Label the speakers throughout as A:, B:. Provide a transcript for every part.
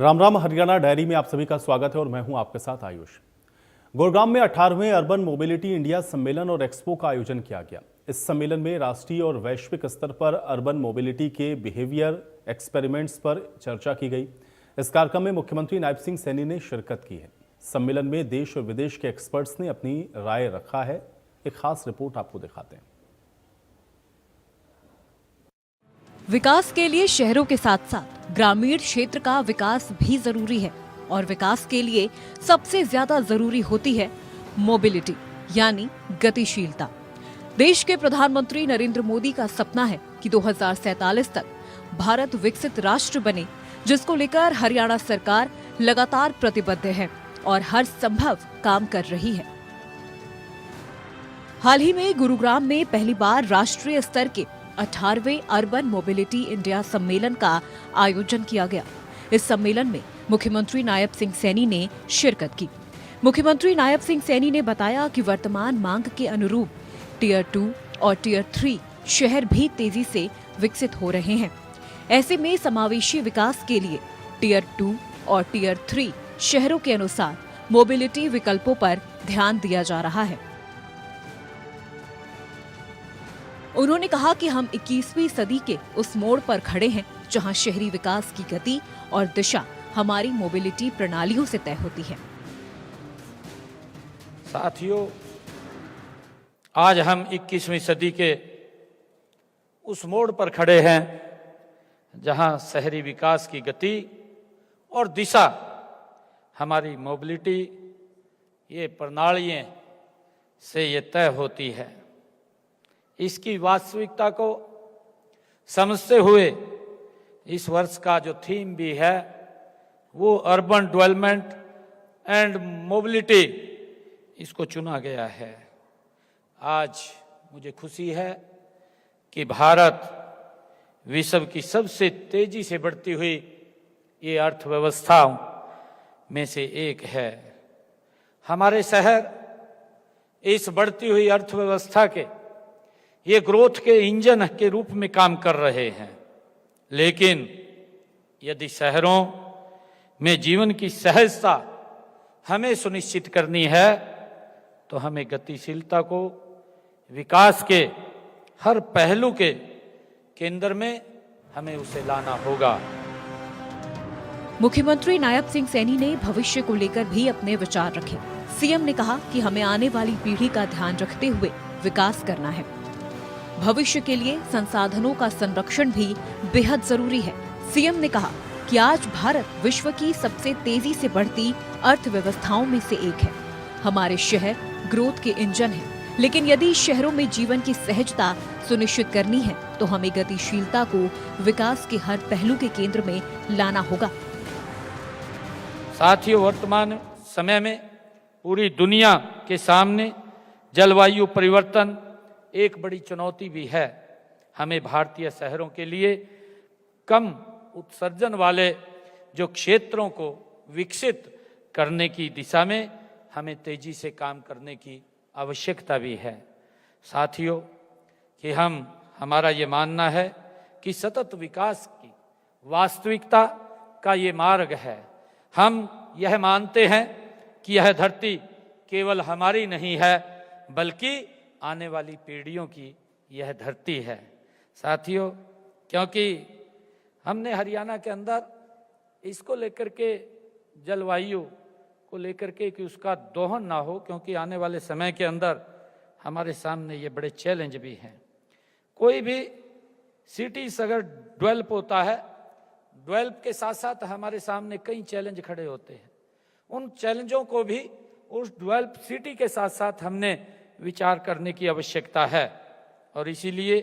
A: Ram Ram. Haryana diary में आप सभी का स्वागत है और मैं हूं आपके साथ आयुष। गुरुग्राम में 18वें अर्बन मोबिलिटी इंडिया सम्मेलन और एक्सपो का आयोजन किया गया। इस सम्मेलन में राष्ट्रीय और वैश्विक स्तर पर अर्बन मोबिलिटी के बिहेवियर एक्सपेरिमेंट्स पर चर्चा की गई। इस कार्यक्रम में मुख्यमंत्री नायब सिंह सैनी ने शिरकत की है। सम्मेलन में देश और विदेश के एक्सपर्ट्स ने अपनी राय रखा है। एक खास रिपोर्ट आपको दिखाते हैं।
B: विकास के लिए शहरों के साथ साथ ग्रामीण क्षेत्र का विकास भी जरूरी है और विकास के लिए सबसे ज्यादा जरूरी होती है मोबिलिटी यानी गतिशीलता। देश के प्रधानमंत्री नरेंद्र मोदी का सपना है कि 2047 तक भारत विकसित राष्ट्र बने, जिसको लेकर हरियाणा सरकार लगातार प्रतिबद्ध है और हर संभव काम कर रही है। हाल ही में गुरुग्राम में पहली बार राष्ट्रीय स्तर के 18वें अर्बन मोबिलिटी इंडिया सम्मेलन का आयोजन किया गया। इस सम्मेलन में मुख्यमंत्री नायब सिंह सैनी ने शिरकत की। मुख्यमंत्री नायब सिंह सैनी ने बताया कि वर्तमान मांग के अनुरूप टियर 2 और टियर 3 शहर भी तेजी से विकसित हो रहे हैं। ऐसे में समावेशी विकास के लिए टियर 2 और टियर 3 शहरों के अनुसार मोबिलिटी विकल्पों पर ध्यान दिया जा रहा है। उन्होंने कहा कि हम 21वीं सदी के उस मोड़ पर खड़े हैं जहां शहरी विकास की गति और दिशा हमारी मोबिलिटी प्रणालियों से तय होती है।
C: साथियों, आज हम 21वीं सदी के उस मोड़ पर खड़े हैं जहां शहरी विकास की गति और दिशा हमारी मोबिलिटी ये प्रणालियों से ये तय होती है। इसकी वास्तविकता को समझते हुए इस वर्ष का जो थीम भी है वो अर्बन डेवलपमेंट एंड मोबिलिटी, इसको चुना गया है। आज मुझे खुशी है कि भारत विश्व की सबसे तेजी से बढ़ती हुई ये अर्थव्यवस्थाओं में से एक है। हमारे शहर इस बढ़ती हुई अर्थव्यवस्था के ये ग्रोथ के इंजन के रूप में काम कर रहे हैं। लेकिन यदि शहरों में जीवन की सहजता हमें सुनिश्चित करनी है तो हमें गतिशीलता को विकास के हर पहलू के केंद्र में हमें उसे लाना होगा।
B: मुख्यमंत्री नायब सिंह सैनी ने भविष्य को लेकर भी अपने विचार रखे। सीएम ने कहा कि हमें आने वाली पीढ़ी का ध्यान रखते हुए विकास करना है। भविष्य के लिए संसाधनों का संरक्षण भी बेहद जरूरी है। सीएम ने कहा कि आज भारत विश्व की सबसे तेजी से बढ़ती अर्थव्यवस्थाओं में से एक है। हमारे शहर ग्रोथ के इंजन हैं, लेकिन यदि शहरों में जीवन की सहजता सुनिश्चित करनी है तो हमें गतिशीलता को विकास के हर पहलू के केंद्र में लाना होगा।
C: साथियों, वर्तमान समय में पूरी दुनिया के सामने जलवायु परिवर्तन एक बड़ी चुनौती भी है। हमें भारतीय शहरों के लिए कम उत्सर्जन वाले जो क्षेत्रों को विकसित करने की दिशा में हमें तेजी से काम करने की आवश्यकता भी है। साथियों, कि हमारा ये मानना है कि सतत विकास की वास्तविकता का ये मार्ग है। हम यह मानते हैं कि यह धरती केवल हमारी नहीं है बल्कि आने वाली पीढ़ियों की यह धरती है। साथियों, क्योंकि हमने हरियाणा के अंदर इसको लेकर के जलवायु को लेकर के कि उसका दोहन ना हो, क्योंकि आने वाले समय के अंदर हमारे सामने ये बड़े चैलेंज भी हैं। कोई भी सिटीज अगर डेवलप होता है, डेवलप के साथ साथ हमारे सामने कई चैलेंज खड़े होते हैं। उन चैलेंजों को भी उस डेवलप सिटी के साथ साथ हमने विचार करने की आवश्यकता है और इसीलिए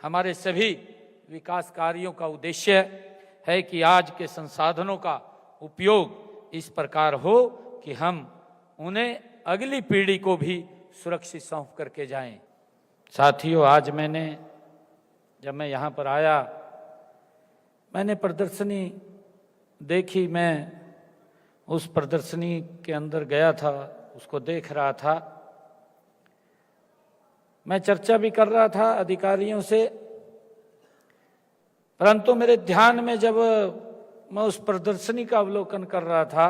C: हमारे सभी विकास कार्यों का उद्देश्य है कि आज के संसाधनों का उपयोग इस प्रकार हो कि हम उन्हें अगली पीढ़ी को भी सुरक्षित सौंप करके जाएं। साथियों, आज जब मैं यहाँ पर आया, मैंने प्रदर्शनी देखी। मैं उस प्रदर्शनी के अंदर गया था, उसको देख रहा था। मैं चर्चा भी कर रहा था अधिकारियों से, परंतु मेरे ध्यान में जब मैं उस प्रदर्शनी का अवलोकन कर रहा था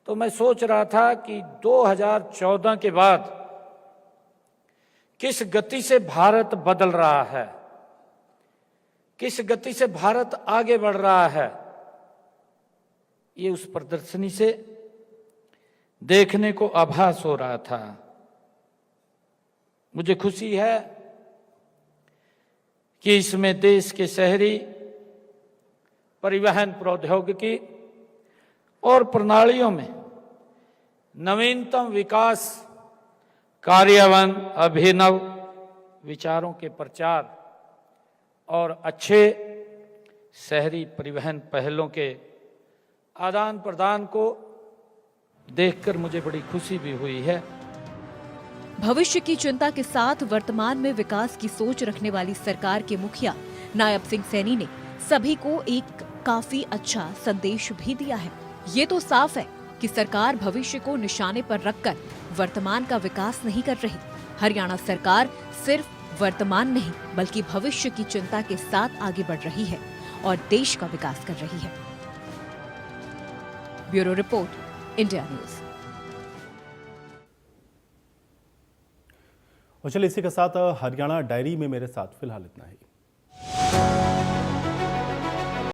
C: तो मैं सोच रहा था कि 2014 के बाद किस गति से भारत बदल रहा है, किस गति से भारत आगे बढ़ रहा है, ये उस प्रदर्शनी से देखने को आभास हो रहा था। मुझे खुशी है कि इसमें देश के शहरी परिवहन प्रौद्योगिकी और प्रणालियों में नवीनतम विकास, कार्यान्वयन, अभिनव विचारों के प्रचार और अच्छे शहरी परिवहन पहलों के आदान प्रदान को देखकर मुझे बड़ी खुशी भी हुई है।
B: भविष्य की चिंता के साथ वर्तमान में विकास की सोच रखने वाली सरकार के मुखिया नायब सिंह सैनी ने सभी को एक काफी अच्छा संदेश भी दिया है। ये तो साफ है कि सरकार भविष्य को निशाने पर रखकर वर्तमान का विकास नहीं कर रही। हरियाणा सरकार सिर्फ वर्तमान नहीं बल्कि भविष्य की चिंता के साथ आगे बढ़ रही है और देश का विकास कर रही है। Bureau report, India news.
A: और चलिए इसी के साथ हरियाणा डायरी में मेरे साथ फिलहाल इतना ही।